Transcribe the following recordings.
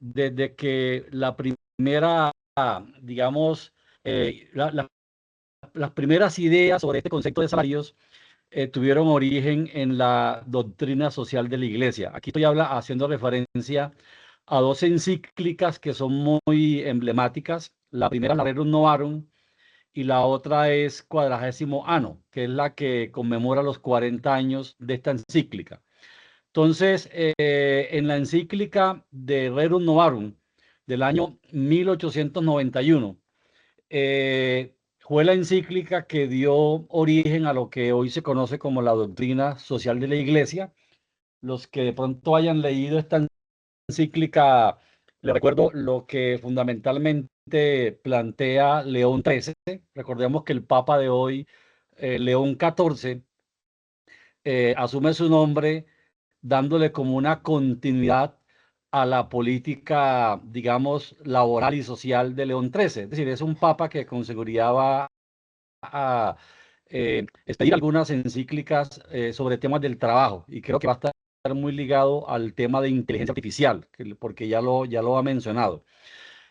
desde que la primera, digamos, las primeras ideas sobre este concepto de salarios tuvieron origen en la doctrina social de la Iglesia. Aquí estoy haciendo referencia a dos encíclicas que son muy emblemáticas. La primera es la Rerum Novarum y la otra es Quadragésimo Anno, que es la que conmemora los 40 años de esta encíclica. Entonces, en la encíclica de Rerum Novarum del año 1891, fue la encíclica que dio origen a lo que hoy se conoce como la doctrina social de la Iglesia. Los que de pronto hayan leído esta encíclica, les recuerdo lo que fundamentalmente plantea León XIII. Recordemos que el Papa de hoy, León XIV, asume su nombre dándole como una continuidad a la política, digamos, laboral y social de León XIII. Es decir, es un papa que con seguridad va a expedir algunas encíclicas sobre temas del trabajo y creo que va a estar muy ligado al tema de inteligencia artificial, porque ya lo ha mencionado.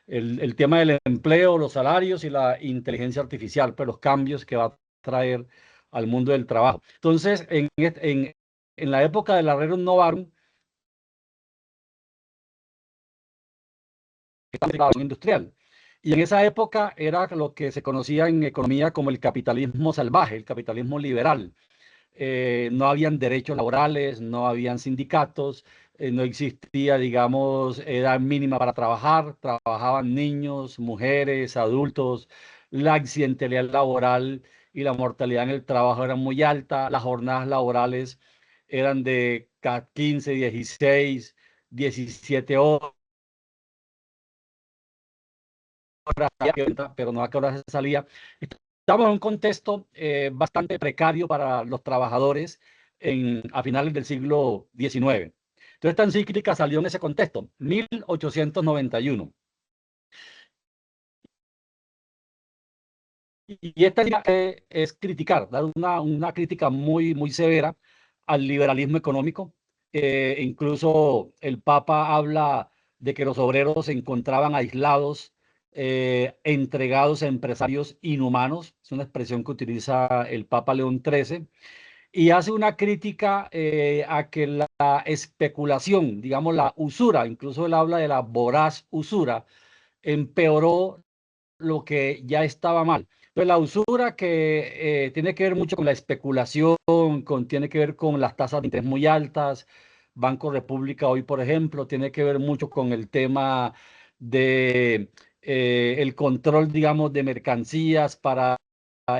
El tema del empleo, los salarios y la inteligencia artificial, pero los cambios que va a traer al mundo del trabajo. Entonces, en la época del Rerum Novarum, la industrial. Y en esa época era lo que se conocía en economía como el capitalismo salvaje, el capitalismo liberal. No habían derechos laborales, no habían sindicatos, no existía, digamos, edad mínima para trabajar, trabajaban niños, mujeres, adultos, la accidentalidad laboral y la mortalidad en el trabajo era muy alta, las jornadas laborales eran de 15, 16, 17 horas, pero no a qué hora se salía. Estamos en un contexto bastante precario para los trabajadores a finales del siglo XIX. Entonces, esta encíclica salió en ese contexto, 1891. Y esta es criticar, dar una crítica muy severa al liberalismo económico. Incluso el Papa habla de que los obreros se encontraban aislados, entregados a empresarios inhumanos. Es una expresión que utiliza el Papa León XIII. Y hace una crítica a que la especulación, digamos la usura, incluso él habla de la voraz usura, empeoró lo que ya estaba mal. Entonces, la usura que tiene que ver mucho con la especulación, tiene que ver con las tasas de interés muy altas. Banco República hoy, por ejemplo, tiene que ver mucho con el tema de el control, digamos, de mercancías para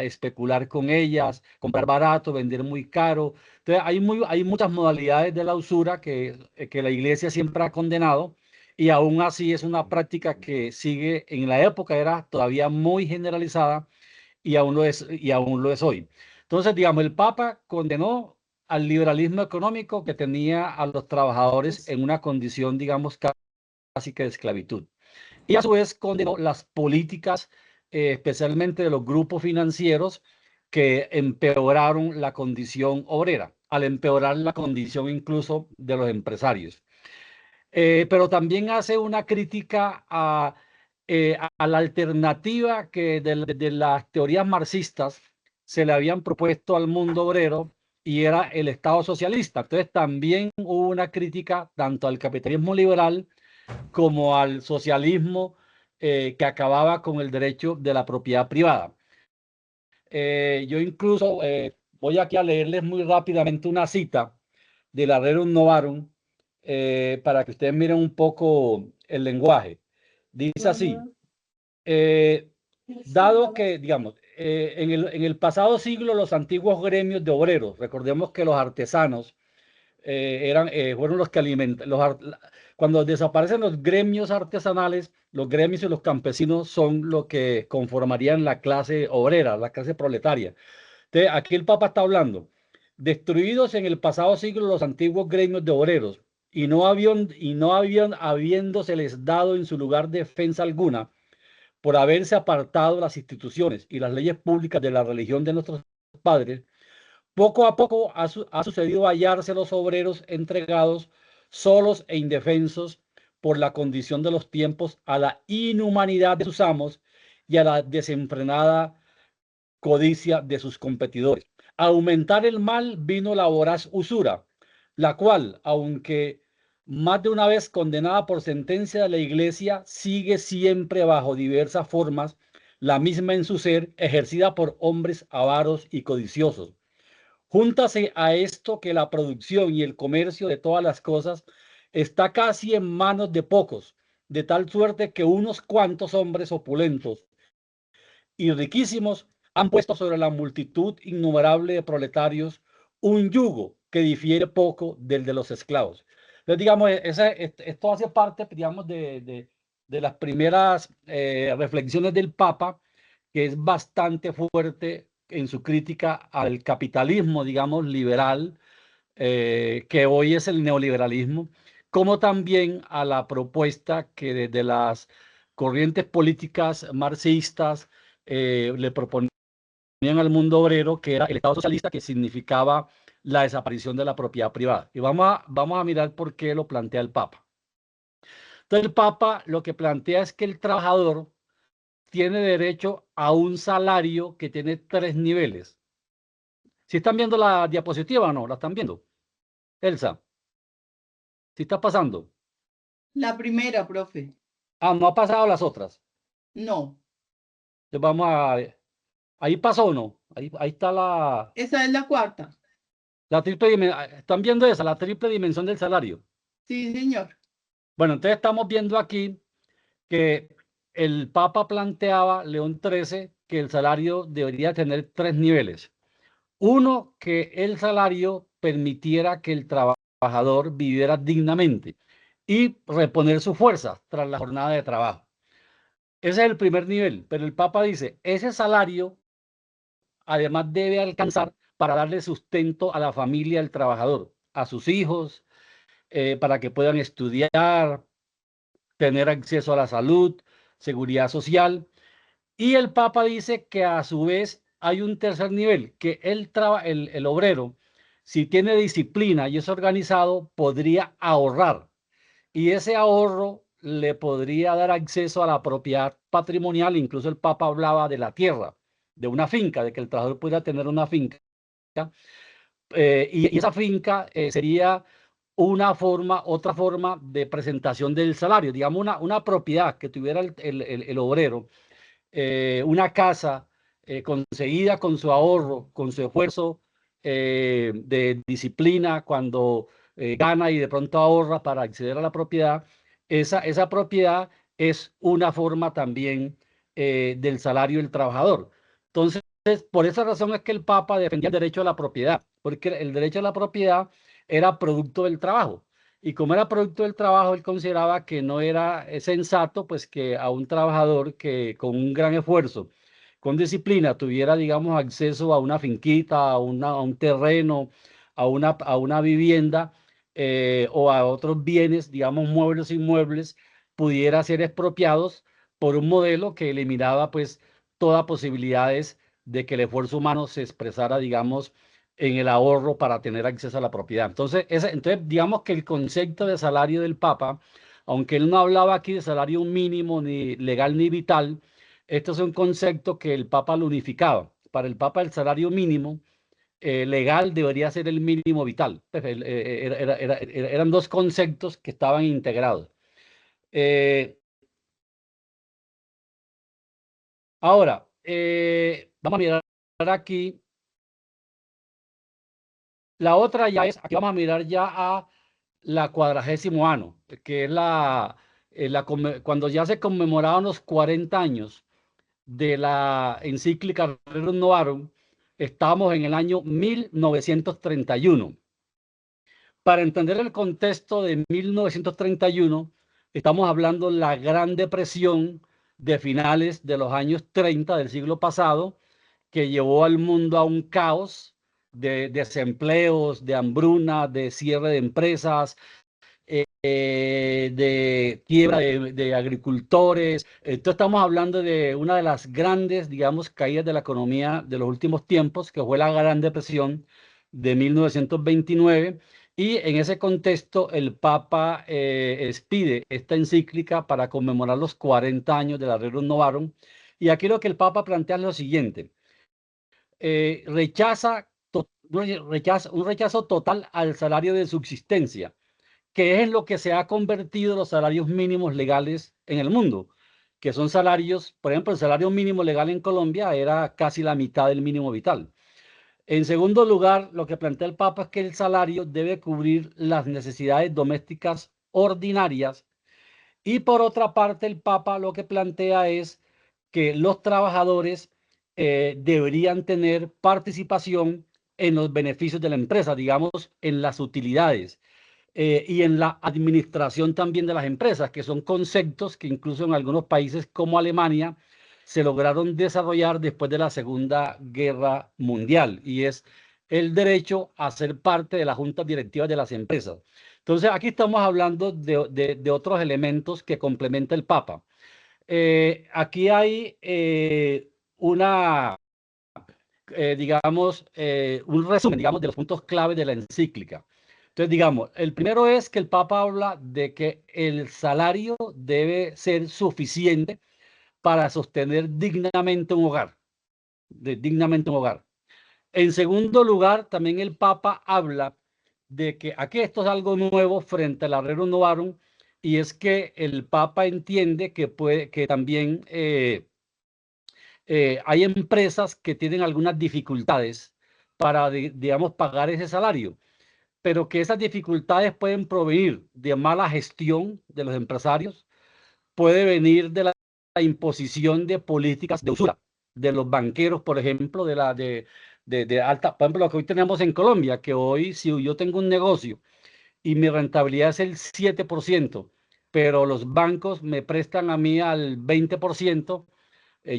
especular con ellas, comprar barato, vender muy caro. Entonces, hay muchas modalidades de la usura que la iglesia siempre ha condenado y aún así es una práctica que sigue, en la época era todavía muy generalizada y aún lo es hoy. Entonces, digamos, el Papa condenó al liberalismo económico que tenía a los trabajadores en una condición, digamos, casi que de esclavitud. Y a su vez condenó las políticas, especialmente de los grupos financieros, que empeoraron la condición obrera, al empeorar la condición incluso de los empresarios. Pero también hace una crítica a la alternativa que de las teorías marxistas se le habían propuesto al mundo obrero y era el Estado socialista. Entonces también hubo una crítica tanto al capitalismo liberal como al socialismo que acababa con el derecho de la propiedad privada. Yo incluso voy aquí a leerles muy rápidamente una cita de la Rerum Novarum para que ustedes miren un poco el lenguaje. Dice así, dado que, digamos, en el pasado siglo los antiguos gremios de obreros, recordemos que los artesanos fueron los que alimentan, cuando desaparecen los gremios artesanales, los gremios y los campesinos son lo que conformarían la clase obrera, la clase proletaria. Entonces, aquí el Papa está hablando, destruidos en el pasado siglo los antiguos gremios de obreros y no habían habiéndoseles dado en su lugar defensa alguna por haberse apartado las instituciones y las leyes públicas de la religión de nuestros padres, poco a poco ha sucedido hallarse los obreros entregados solos e indefensos por la condición de los tiempos, a la inhumanidad de sus amos y a la desenfrenada codicia de sus competidores. A aumentar el mal vino la voraz usura, la cual, aunque más de una vez condenada por sentencia de la Iglesia, sigue siempre bajo diversas formas, la misma en su ser, ejercida por hombres avaros y codiciosos. Júntase a esto que la producción y el comercio de todas las cosas está casi en manos de pocos, de tal suerte que unos cuantos hombres opulentos y riquísimos han puesto sobre la multitud innumerable de proletarios un yugo que difiere poco del de los esclavos. Entonces, digamos, esto hace parte, digamos, de las primeras reflexiones del Papa, que es bastante fuerte en su crítica al capitalismo, digamos, liberal, que hoy es el neoliberalismo, como también a la propuesta que desde las corrientes políticas marxistas le proponían al mundo obrero, que era el Estado socialista, que significaba la desaparición de la propiedad privada. Y vamos a mirar por qué lo plantea el Papa. Entonces el Papa lo que plantea es que el trabajador tiene derecho a un salario que tiene 3 niveles. ¿Si están viendo la diapositiva o no? ¿La están viendo? Elsa, ¿si está pasando? La primera, profe. Ah, no ha pasado las otras. No. Entonces vamos a ver. Ahí pasó o no. Ahí está Esa es la cuarta. la triple dimensión. ¿Están viendo esa? La triple dimensión del salario. Sí, señor. Bueno, entonces estamos viendo aquí que el Papa planteaba, León XIII, que el salario debería tener 3 niveles. Uno, que el salario permitiera que el trabajador viviera dignamente y reponer sus fuerzas tras la jornada de trabajo. Ese es el primer nivel, pero el Papa dice, ese salario además debe alcanzar para darle sustento a la familia del trabajador, a sus hijos, para que puedan estudiar, tener acceso a la salud, seguridad social. Y el Papa dice que a su vez hay un tercer nivel, que el obrero, si tiene disciplina y es organizado, podría ahorrar. Y ese ahorro le podría dar acceso a la propiedad patrimonial. Incluso el Papa hablaba de la tierra, de una finca, de que el trabajador pudiera tener una finca. Y esa finca sería otra forma de presentación del salario, digamos una propiedad que tuviera el obrero, una casa conseguida con su ahorro, con su esfuerzo de disciplina, cuando gana y de pronto ahorra para acceder a la propiedad, esa propiedad es una forma también del salario del trabajador. Entonces, por esa razón es que el Papa defendía el derecho a la propiedad, porque el derecho a la propiedad era producto del trabajo. Y como era producto del trabajo, él consideraba que no era sensato, pues que a un trabajador que con un gran esfuerzo, con disciplina, tuviera, digamos, acceso a una finquita, a un terreno, a una vivienda o a otros bienes, digamos, muebles e inmuebles, pudiera ser expropiados por un modelo que eliminaba, pues, todas posibilidades de que el esfuerzo humano se expresara, digamos, en el ahorro para tener acceso a la propiedad. Entonces, digamos que el concepto de salario del Papa, aunque él no hablaba aquí de salario mínimo, ni legal ni vital, este es un concepto que el Papa lo unificaba. Para el Papa el salario mínimo legal debería ser el mínimo vital. Eran dos conceptos que estaban integrados. Ahora, vamos a mirar aquí. La otra ya es, aquí vamos a mirar ya a la 40º ano, que es cuando ya se conmemoraban los 40 años de la encíclica Rerum Novarum, estamos en el año 1931. Para entender el contexto de 1931, estamos hablando de la Gran Depresión de finales de los años 30 del siglo pasado, que llevó al mundo a un caos de desempleos, de hambruna, de cierre de empresas, de quiebra de agricultores. Entonces estamos hablando de una de las grandes, digamos, caídas de la economía de los últimos tiempos, que fue la Gran Depresión de 1929, Y en ese contexto, el Papa expide esta encíclica para conmemorar los 40 años de la Rerum Novarum. Y aquí lo que el Papa plantea es lo siguiente. Un rechazo total al salario de subsistencia, que es en lo que se ha convertido los salarios mínimos legales en el mundo, que son salarios, por ejemplo, el salario mínimo legal en Colombia era casi la mitad del mínimo vital. En segundo lugar, lo que plantea el Papa es que el salario debe cubrir las necesidades domésticas ordinarias y por otra parte el Papa lo que plantea es que los trabajadores deberían tener participación en los beneficios de la empresa, digamos, en las utilidades y en la administración también de las empresas, que son conceptos que incluso en algunos países como Alemania se lograron desarrollar después de la Segunda Guerra Mundial, y es el derecho a ser parte de las juntas directivas de las empresas. Entonces, aquí estamos hablando de otros elementos que complementa el Papa. Aquí hay un resumen, digamos, de los puntos clave de la encíclica. Entonces, digamos, el primero es que el Papa habla de que el salario debe ser suficiente para sostener dignamente un hogar, dignamente un hogar. En segundo lugar, también el Papa habla de que aquí esto es algo nuevo frente a la Rerum Novarum, y es que el Papa entiende que también hay empresas que tienen algunas dificultades para, digamos, pagar ese salario, pero que esas dificultades pueden provenir de mala gestión de los empresarios, puede venir de la imposición de políticas de usura de los banqueros, por ejemplo, de alta, por ejemplo, lo que hoy tenemos en Colombia, que hoy si yo tengo un negocio y mi rentabilidad es el 7%, pero los bancos me prestan a mí al 20%,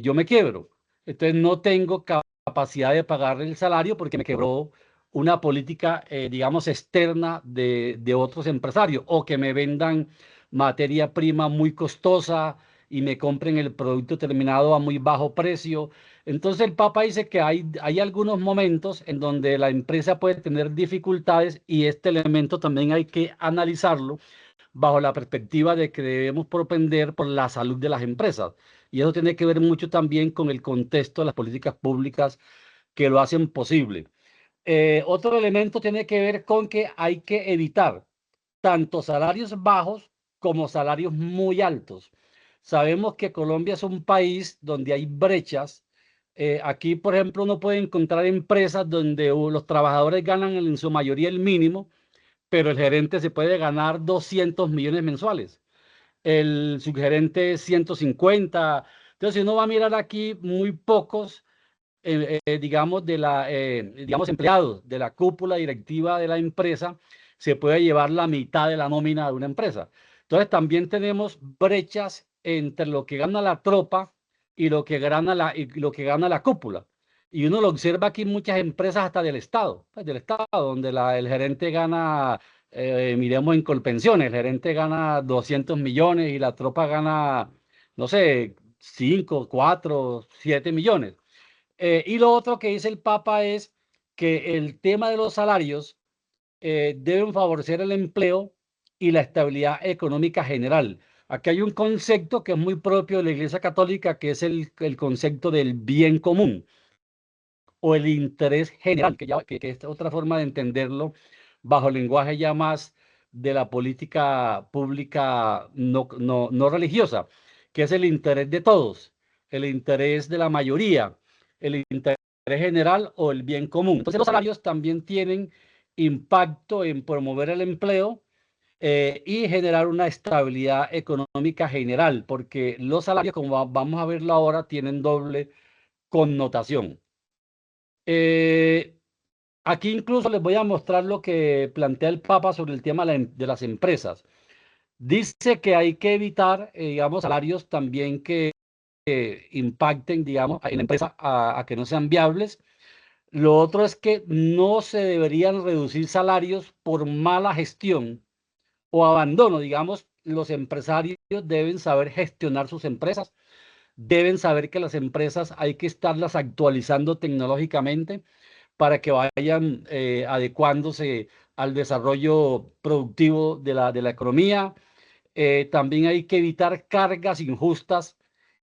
yo me quiebro. Entonces no tengo capacidad de pagar el salario porque me quebró una política, digamos, externa de otros empresarios, o que me vendan materia prima muy costosa y me compren el producto terminado a muy bajo precio. Entonces el Papa dice que hay algunos momentos en donde la empresa puede tener dificultades, y este elemento también hay que analizarlo bajo la perspectiva de que debemos propender por la salud de las empresas. Y eso tiene que ver mucho también con el contexto de las políticas públicas que lo hacen posible. Otro elemento tiene que ver con que hay que evitar tanto salarios bajos como salarios muy altos. Sabemos que Colombia es un país donde hay brechas. Aquí, por ejemplo, uno puede encontrar empresas donde los trabajadores ganan en su mayoría el mínimo, pero el gerente se puede ganar 200 millones mensuales. El subgerente 150. Entonces, si uno va a mirar aquí, muy pocos, digamos, digamos, empleados de la cúpula directiva de la empresa se puede llevar la mitad de la nómina de una empresa. Entonces, también tenemos brechas entre lo que gana la tropa y lo que gana la cúpula. Y uno lo observa aquí en muchas empresas hasta del Estado, pues del Estado, donde el gerente gana, miremos en Colpensiones, el gerente gana 200 millones y la tropa gana, no sé, 5, 4, 7 millones. Y lo otro que dice el Papa es que el tema de los salarios deben favorecer el empleo y la estabilidad económica general. Aquí hay un concepto que es muy propio de la Iglesia Católica, que es el concepto del bien común o el interés general, que es otra forma de entenderlo bajo el lenguaje ya más de la política pública no religiosa, que es el interés de todos, el interés de la mayoría, el interés general o el bien común. Entonces los salarios también tienen impacto en promover el empleo y generar una estabilidad económica general, porque los salarios, como vamos a verlo ahora, tienen doble connotación. Aquí incluso les voy a mostrar lo que plantea el Papa sobre el tema de las empresas. Dice que hay que evitar, digamos, salarios también que impacten, digamos, en la empresa a que no sean viables. Lo otro es que no se deberían reducir salarios por mala gestión o abandono. Digamos, los empresarios deben saber gestionar sus empresas, deben saber que las empresas hay que estarlas actualizando tecnológicamente, para que vayan adecuándose al desarrollo productivo de la economía. También hay que evitar cargas injustas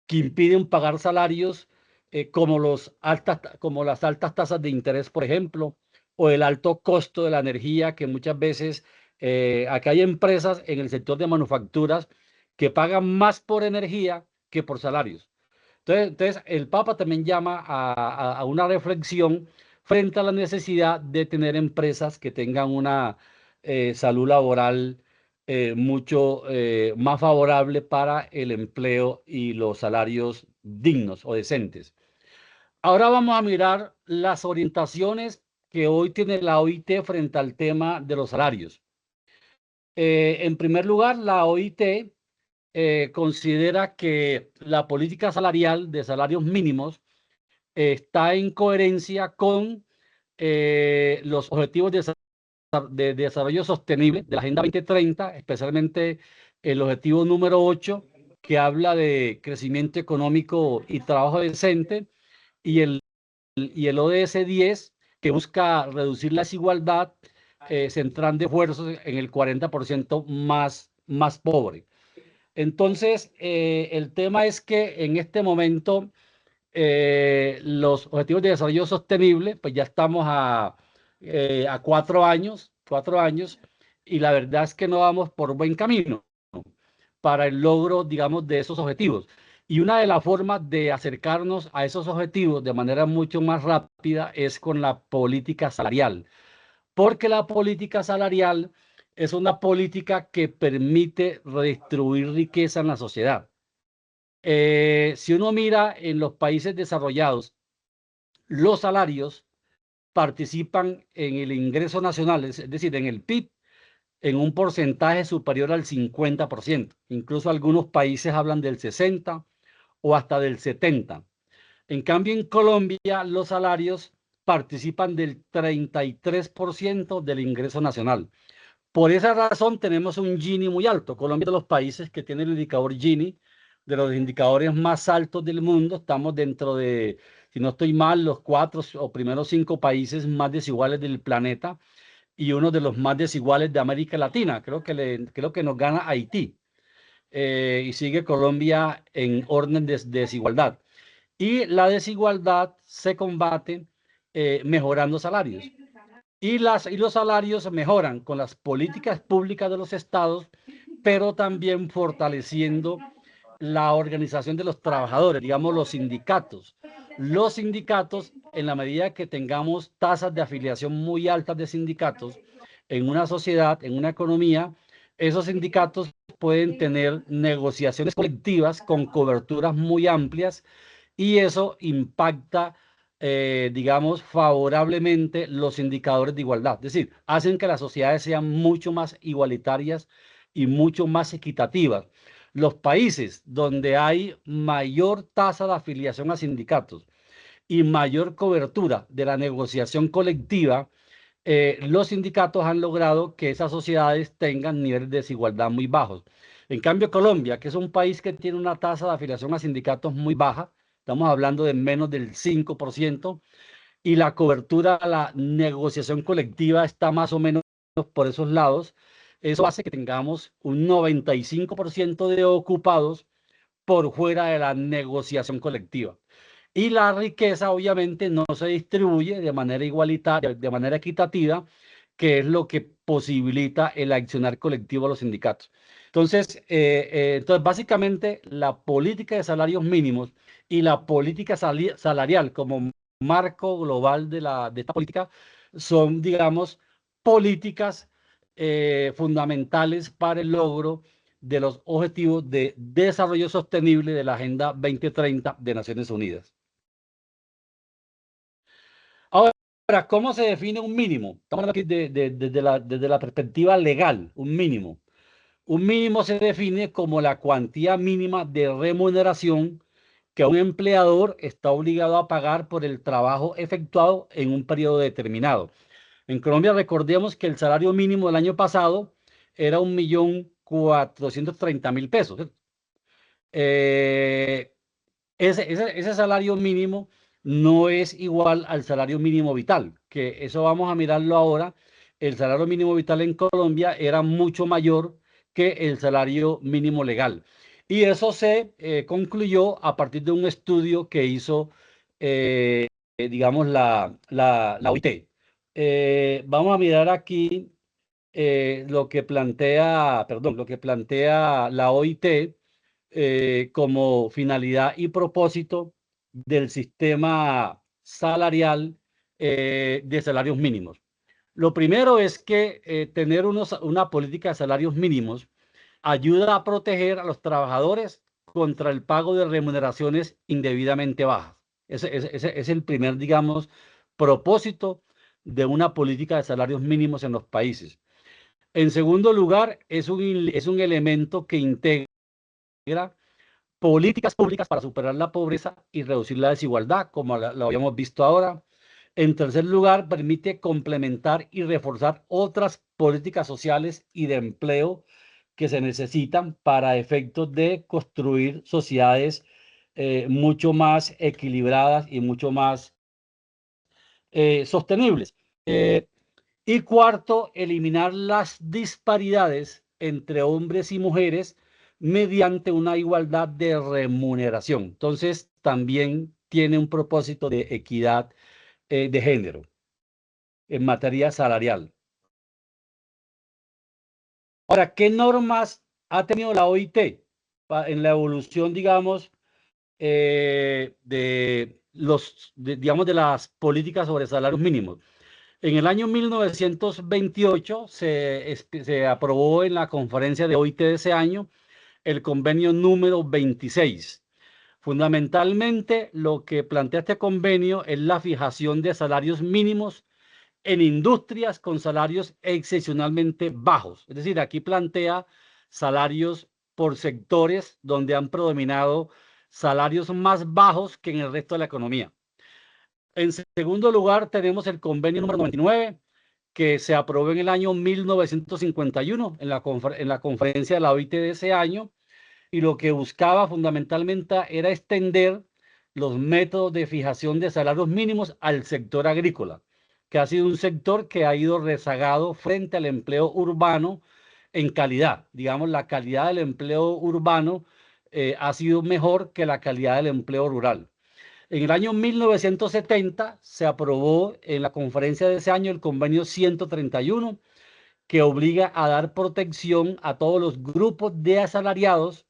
que impiden pagar salarios como las altas tasas de interés, por ejemplo, o el alto costo de la energía, que muchas veces acá hay empresas en el sector de manufacturas que pagan más por energía que por salarios. Entonces, el Papa también llama a una reflexión frente a la necesidad de tener empresas que tengan una salud laboral mucho más favorable para el empleo y los salarios dignos o decentes. Ahora vamos a mirar las orientaciones que hoy tiene la OIT frente al tema de los salarios. En primer lugar, la OIT considera que la política salarial de salarios mínimos está en coherencia con los objetivos de desarrollo sostenible de la Agenda 2030, especialmente el objetivo número 8, que habla de crecimiento económico y trabajo decente, y el ODS 10, que busca reducir la desigualdad, centrando esfuerzos en el 40% más pobre. Entonces, el tema es que en este momento los objetivos de desarrollo sostenible, pues ya estamos a 4 años, y la verdad es que no vamos por buen camino para el logro, digamos, de esos objetivos. Y una de las formas de acercarnos a esos objetivos de manera mucho más rápida es con la política salarial, porque la política salarial es una política que permite redistribuir riqueza en la sociedad. Si uno mira en los países desarrollados, los salarios participan en el ingreso nacional, es decir, en el PIB, en un porcentaje superior al 50%. Incluso algunos países hablan del 60 o hasta del 70. En cambio, en Colombia, los salarios participan del 33% del ingreso nacional. Por esa razón tenemos un Gini muy alto. Colombia es de los países que tiene el indicador Gini, de los indicadores más altos del mundo. Estamos dentro de, si no estoy mal, los 4 o primeros 5 países más desiguales del planeta y uno de los más desiguales de América Latina. Creo que nos gana Haití, y sigue Colombia en orden de desigualdad. Y la desigualdad se combate mejorando salarios. Y los salarios mejoran con las políticas públicas de los estados, pero también fortaleciendo la organización de los trabajadores, digamos los sindicatos. Los sindicatos, en la medida que tengamos tasas de afiliación muy altas de sindicatos en una sociedad, en una economía, esos sindicatos pueden tener negociaciones colectivas con coberturas muy amplias, y eso impacta, digamos, favorablemente los indicadores de igualdad. Es decir, hacen que las sociedades sean mucho más igualitarias y mucho más equitativas. Los países donde hay mayor tasa de afiliación a sindicatos y mayor cobertura de la negociación colectiva, los sindicatos han logrado que esas sociedades tengan niveles de desigualdad muy bajos. En cambio, Colombia, que es un país que tiene una tasa de afiliación a sindicatos muy baja, estamos hablando de menos del 5%, y la cobertura a la negociación colectiva está más o menos por esos lados. Eso hace que tengamos un 95% de ocupados por fuera de la negociación colectiva. Y la riqueza obviamente no se distribuye de manera igualitaria, de manera equitativa, que es lo que posibilita el accionar colectivo de los sindicatos. Entonces, básicamente la política de salarios mínimos y la política salarial como marco global de esta política son, digamos, políticas fundamentales para el logro de los objetivos de desarrollo sostenible de la Agenda 2030 de Naciones Unidas. Ahora, ¿cómo se define un mínimo? Estamos hablando aquí desde la perspectiva legal, un mínimo. Un mínimo se define como la cuantía mínima de remuneración que un empleador está obligado a pagar por el trabajo efectuado en un periodo determinado. En Colombia, recordemos que el salario mínimo del año pasado era 1.430.000 pesos. Ese salario mínimo no es igual al salario mínimo vital, que eso vamos a mirarlo ahora. El salario mínimo vital en Colombia era mucho mayor que el salario mínimo legal. Y eso se concluyó a partir de un estudio que hizo, digamos, la OIT. Vamos a mirar aquí lo que plantea, perdón, lo que plantea la OIT como finalidad y propósito del sistema salarial de salarios mínimos. Lo primero es que tener una política de salarios mínimos ayuda a proteger a los trabajadores contra el pago de remuneraciones indebidamente bajas. Ese es el primer, digamos, propósito de una política de salarios mínimos en los países. En segundo lugar, es un elemento que integra políticas públicas para superar la pobreza y reducir la desigualdad, como lo habíamos visto ahora. En tercer lugar, permite complementar y reforzar otras políticas sociales y de empleo que se necesitan para efectos de construir sociedades mucho más equilibradas y mucho más sostenibles. Y cuarto, eliminar las disparidades entre hombres y mujeres mediante una igualdad de remuneración. Entonces, también tiene un propósito de equidad de género en materia salarial. Ahora, ¿qué normas ha tenido la OIT en la evolución, digamos, digamos, de las políticas sobre salarios mínimos? En el año 1928 se aprobó en la conferencia de OIT de ese año el convenio número 26. Fundamentalmente, lo que plantea este convenio es la fijación de salarios mínimos en industrias con salarios excepcionalmente bajos. Es decir, aquí plantea salarios por sectores donde han predominado salarios más bajos que en el resto de la economía. En segundo lugar, tenemos el convenio número 99, que se aprobó en el año 1951 en la conferencia de la OIT de ese año, y lo que buscaba fundamentalmente era extender los métodos de fijación de salarios mínimos al sector agrícola, que ha sido un sector que ha ido rezagado frente al empleo urbano en calidad. Digamos, la calidad del empleo urbano ha sido mejor que la calidad del empleo rural. En el año 1970 se aprobó en la conferencia de ese año el convenio 131, que obliga a dar protección a todos los grupos de asalariados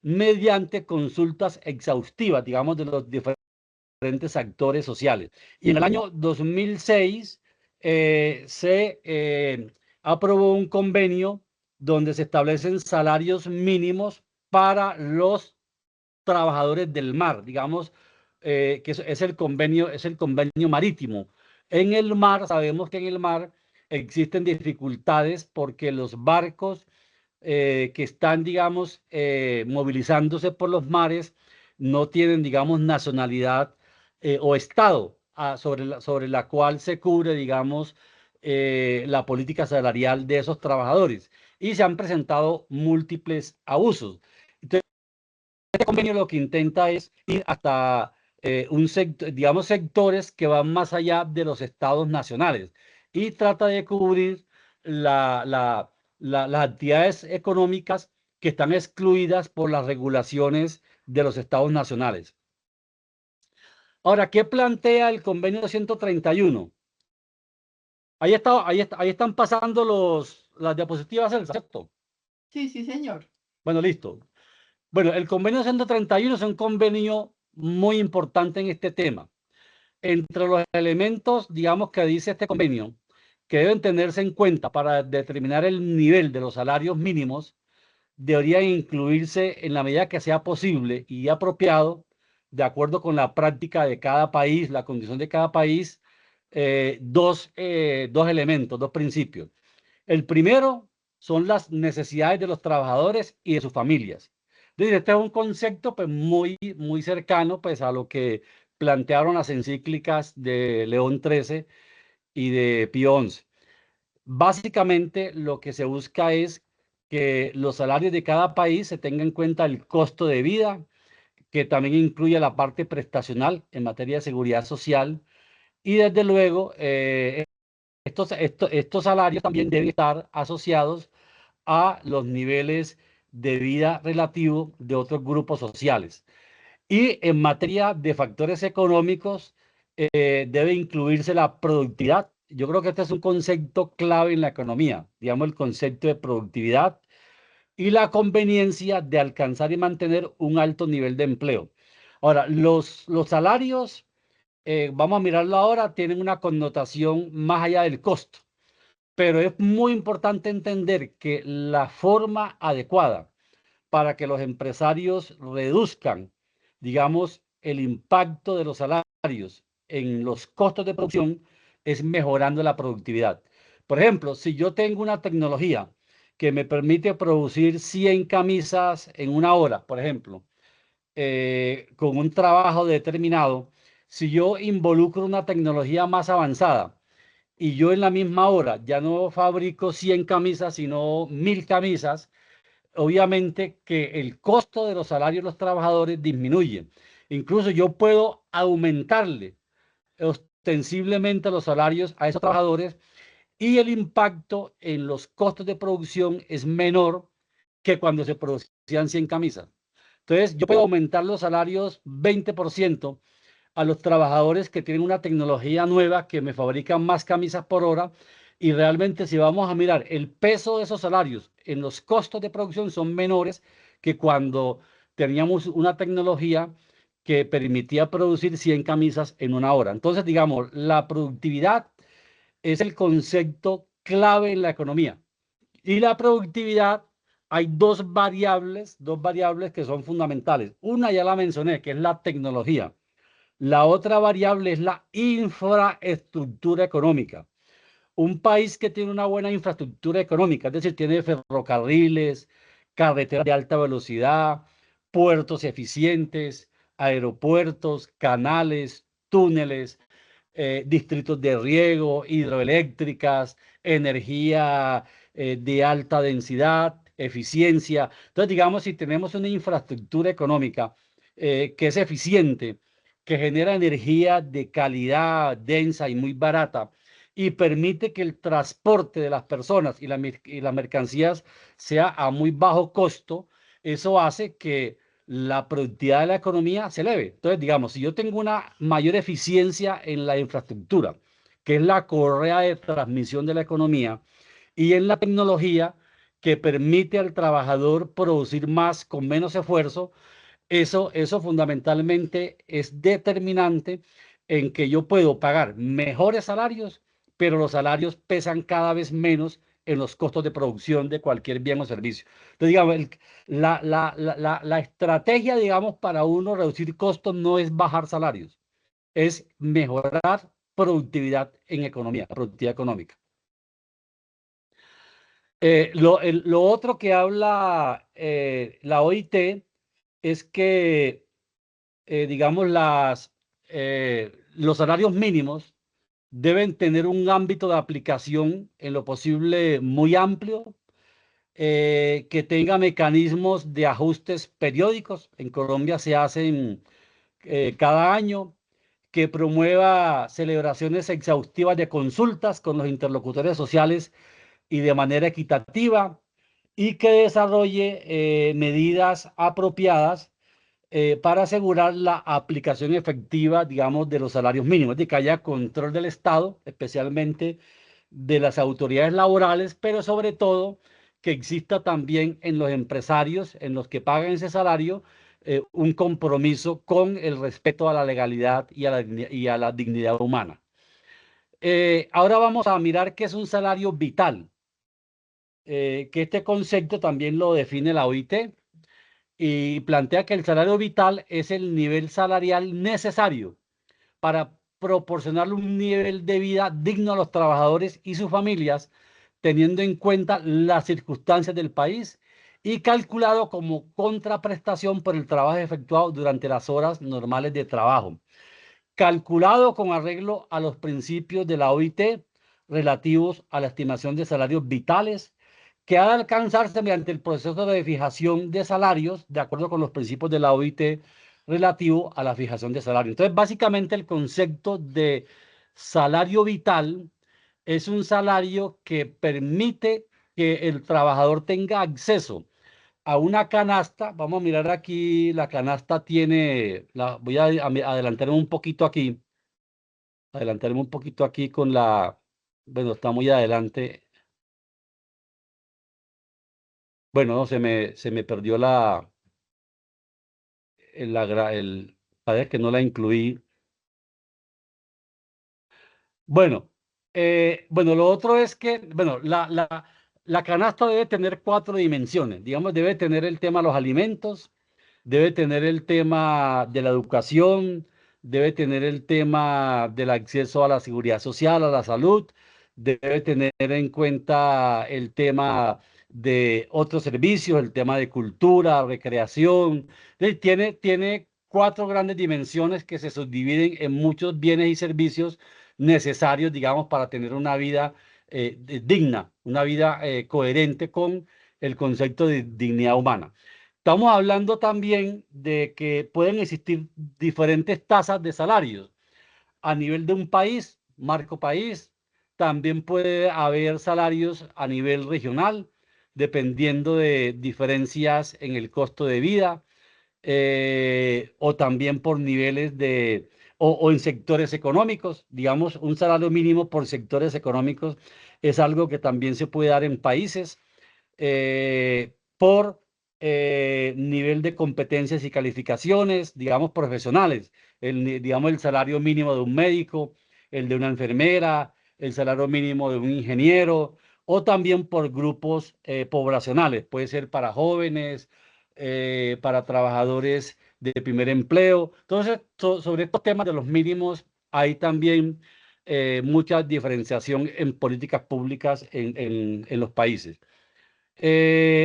mediante consultas exhaustivas, digamos, de los diferentes actores sociales. Y en el año 2006 se aprobó un convenio donde se establecen salarios mínimos para los trabajadores del mar, digamos, que es el convenio marítimo. En el mar, sabemos que en el mar existen dificultades porque los barcos que están, digamos, movilizándose por los mares no tienen, digamos, nacionalidad o estado sobre la cual se cubre, digamos, la política salarial de esos trabajadores. Y se han presentado múltiples abusos. Entonces, este convenio lo que intenta es ir hasta digamos, sectores que van más allá de los estados nacionales y trata de cubrir las actividades económicas que están excluidas por las regulaciones de los estados nacionales. Ahora, ¿qué plantea el convenio 131? Ahí están pasando las diapositivas, Elsa, ¿cierto? Sí, sí, señor. Bueno, listo. Bueno, el convenio 131 es un convenio muy importante en este tema. Entre los elementos, digamos, que dice este convenio, que deben tenerse en cuenta para determinar el nivel de los salarios mínimos, deberían incluirse en la medida que sea posible y apropiado, de acuerdo con la práctica de cada país, la condición de cada país, dos elementos, dos principios. El primero son las necesidades de los trabajadores y de sus familias. Entonces, este es un concepto pues, muy cercano pues, a lo que plantearon las encíclicas de León XIII y de Pío XI. Básicamente, lo que se busca es que los salarios de cada país se tenga en cuenta el costo de vida, que también incluye la parte prestacional en materia de seguridad social. Y desde luego, estos salarios también deben estar asociados a los niveles de vida relativo de otros grupos sociales. Y en materia de factores económicos, debe incluirse la productividad. Yo creo que este es un concepto clave en la economía, digamos el concepto de productividad y la conveniencia de alcanzar y mantener un alto nivel de empleo. Ahora, los salarios, vamos a mirarlo ahora, tienen una connotación más allá del costo, pero es muy importante entender que la forma adecuada para que los empresarios reduzcan, digamos, el impacto de los salarios en los costos de producción es mejorando la productividad. Por ejemplo, si yo tengo una tecnología que me permite producir 100 camisas en una hora, por ejemplo, con un trabajo determinado, si yo involucro una tecnología más avanzada y yo en la misma hora ya no fabrico 100 camisas, sino 1000 camisas, obviamente que el costo de los salarios de los trabajadores disminuye. Incluso yo puedo aumentarle ostensiblemente los salarios a esos trabajadores y el impacto en los costos de producción es menor que cuando se producían 100 camisas. Entonces, yo puedo aumentar los salarios 20% a los trabajadores que tienen una tecnología nueva que me fabrican más camisas por hora y realmente si vamos a mirar el peso de esos salarios en los costos de producción son menores que cuando teníamos una tecnología que permitía producir 100 camisas en una hora. Entonces, digamos, la productividad es el concepto clave en la economía. Y la productividad, hay dos variables que son fundamentales. Una ya la mencioné, que es la tecnología. La otra variable es la infraestructura económica. Un país que tiene una buena infraestructura económica, es decir, tiene ferrocarriles, carreteras de alta velocidad, puertos eficientes, aeropuertos, canales, túneles, distritos de riego, hidroeléctricas, energía de alta densidad, eficiencia. Entonces, digamos, si tenemos una infraestructura económica que es eficiente, que genera energía de calidad densa y muy barata, y permite que el transporte de las personas y las mercancías sea a muy bajo costo, eso hace que la productividad de la economía se eleve. Entonces, digamos, si yo tengo una mayor eficiencia en la infraestructura, que es la correa de transmisión de la economía, y en la tecnología que permite al trabajador producir más con menos esfuerzo, eso fundamentalmente es determinante en que yo puedo pagar mejores salarios, pero los salarios pesan cada vez menos en los costos de producción de cualquier bien o servicio. Entonces, digamos, la estrategia, digamos, para uno reducir costos no es bajar salarios, es mejorar productividad en economía, productividad económica. Lo otro que habla la OIT es que digamos, los salarios mínimos deben tener un ámbito de aplicación en lo posible muy amplio, que tenga mecanismos de ajustes periódicos. En Colombia se hacen cada año, que promueva celebraciones exhaustivas de consultas con los interlocutores sociales y de manera equitativa, y que desarrolle medidas apropiadas para asegurar la aplicación efectiva, digamos, de los salarios mínimos, de que haya control del Estado, especialmente de las autoridades laborales, pero sobre todo que exista también en los empresarios, en los que pagan ese salario, un compromiso con el respeto a la legalidad y a la dignidad humana. Ahora vamos a mirar qué es un salario vital, que este concepto también lo define la OIT y plantea que el salario vital es el nivel salarial necesario para proporcionarle un nivel de vida digno a los trabajadores y sus familias, teniendo en cuenta las circunstancias del país y calculado como contraprestación por el trabajo efectuado durante las horas normales de trabajo, calculado con arreglo a los principios de la OIT relativos a la estimación de salarios vitales, que ha de alcanzarse mediante el proceso de fijación de salarios, de acuerdo con los principios de la OIT, relativo a la fijación de salario. Entonces, básicamente el concepto de salario vital es un salario que permite que el trabajador tenga acceso a una canasta. Vamos a mirar aquí, la canasta tiene, voy a adelantarme un poquito aquí con la, bueno, está muy adelante. Bueno, no, se me perdió parece que no la incluí. Bueno, bueno, lo otro es que, bueno, la canasta debe tener cuatro dimensiones. Digamos, debe tener el tema de los alimentos, debe tener el tema de la educación, debe tener el tema del acceso a la seguridad social, a la salud, debe tener en cuenta el tema de otros servicios, el tema de cultura, recreación. Tiene cuatro grandes dimensiones que se subdividen en muchos bienes y servicios necesarios, digamos, para tener una vida digna, una vida coherente con el concepto de dignidad humana. Estamos hablando también de que pueden existir diferentes tasas de salarios a nivel de un país, marco país. También puede haber salarios a nivel regional, dependiendo de diferencias en el costo de vida, o también por niveles o en sectores económicos. Digamos, un salario mínimo por sectores económicos es algo que también se puede dar en países por nivel de competencias y calificaciones, digamos, profesionales. Digamos, el salario mínimo de un médico, el de una enfermera, el salario mínimo de un ingeniero, o también por grupos poblacionales. Puede ser para jóvenes, para trabajadores de primer empleo. Entonces, sobre estos temas de los mínimos, hay también mucha diferenciación en políticas públicas en los países.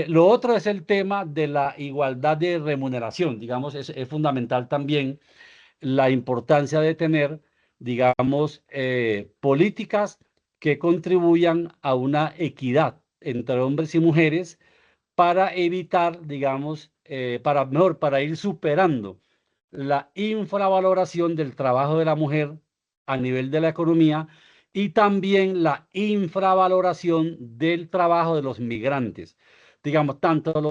Lo otro es el tema de la igualdad de remuneración. Digamos, es fundamental también la importancia de tener, digamos, políticas que contribuyan a una equidad entre hombres y mujeres para evitar, digamos, para ir superando la infravaloración del trabajo de la mujer a nivel de la economía y también la infravaloración del trabajo de los migrantes. Digamos, tanto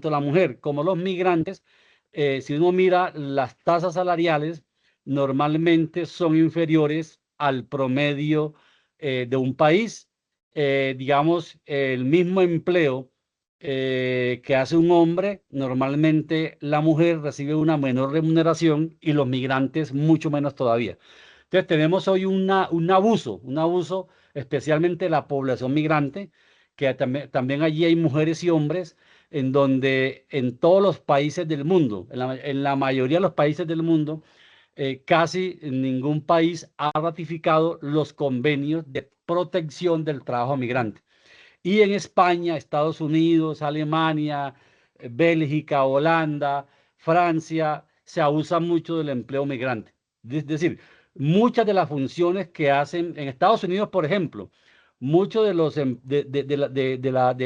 la mujer como los migrantes, si uno mira las tasas salariales, normalmente son inferiores al promedio de un país. Digamos, el mismo empleo que hace un hombre, normalmente la mujer recibe una menor remuneración y los migrantes mucho menos todavía. Entonces tenemos hoy un abuso especialmente de la población migrante, que también allí hay mujeres y hombres, en donde en todos los países del mundo, en la mayoría de los países del mundo, casi ningún país ha ratificado los convenios de protección del trabajo migrante. Y en España, Estados Unidos, Alemania, Bélgica, Holanda, Francia, se abusa mucho del empleo migrante. Es decir, muchas de las funciones que hacen en Estados Unidos, por ejemplo, muchos de los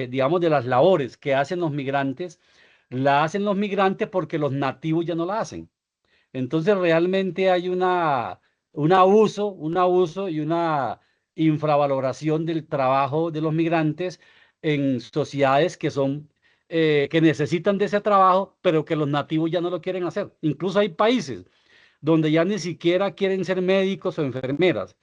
digamos de las labores que hacen los migrantes, la hacen los migrantes porque los nativos ya no la hacen. Entonces realmente hay un abuso y una infravaloración del trabajo de los migrantes en sociedades que necesitan de ese trabajo, pero que los nativos ya no lo quieren hacer. Incluso hay países donde ya ni siquiera quieren ser médicos o enfermeras.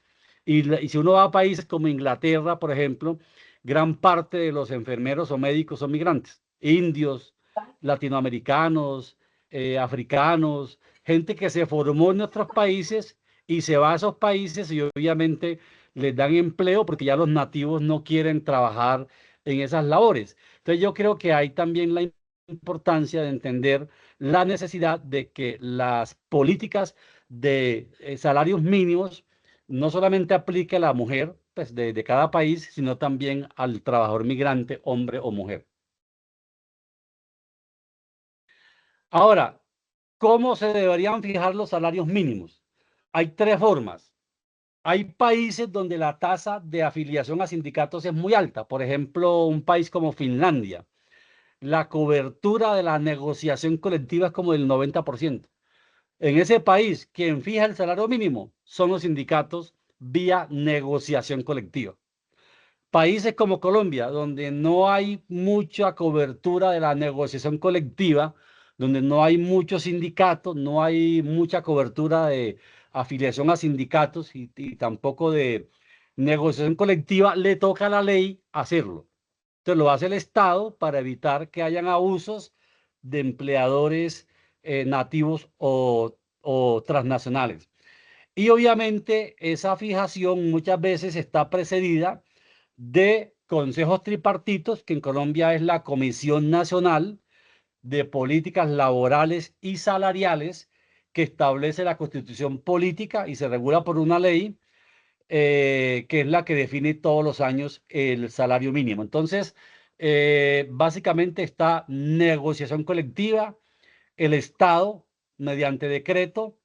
Y si uno va a países como Inglaterra, por ejemplo, gran parte de los enfermeros o médicos son migrantes, indios, latinoamericanos, africanos, gente que se formó en otros países y se va a esos países y obviamente les dan empleo porque ya los nativos no quieren trabajar en esas labores. Entonces yo creo que hay también la importancia de entender la necesidad de que las políticas de salarios mínimos no solamente aplique a la mujer pues, de cada país, sino también al trabajador migrante, hombre o mujer. Ahora, ¿cómo se deberían fijar los salarios mínimos? Hay tres formas. Hay países donde la tasa de afiliación a sindicatos es muy alta. Por ejemplo, un país como Finlandia. La cobertura de la negociación colectiva es como del 90%. En ese país, quien fija el salario mínimo son los sindicatos vía negociación colectiva. Países como Colombia, donde no hay mucha cobertura de la negociación colectiva, donde no hay muchos sindicatos, no hay mucha cobertura de afiliación a sindicatos y tampoco de negociación colectiva, le toca a la ley hacerlo. Entonces lo hace el Estado para evitar que hayan abusos de empleadores nativos o transnacionales. Y obviamente esa fijación muchas veces está precedida de consejos tripartitos, que en Colombia es la Comisión Nacional de Políticas Laborales y Salariales, que establece la constitución política y se regula por una ley que es la que define todos los años el salario mínimo. Entonces, básicamente está negociación colectiva, el Estado mediante decreto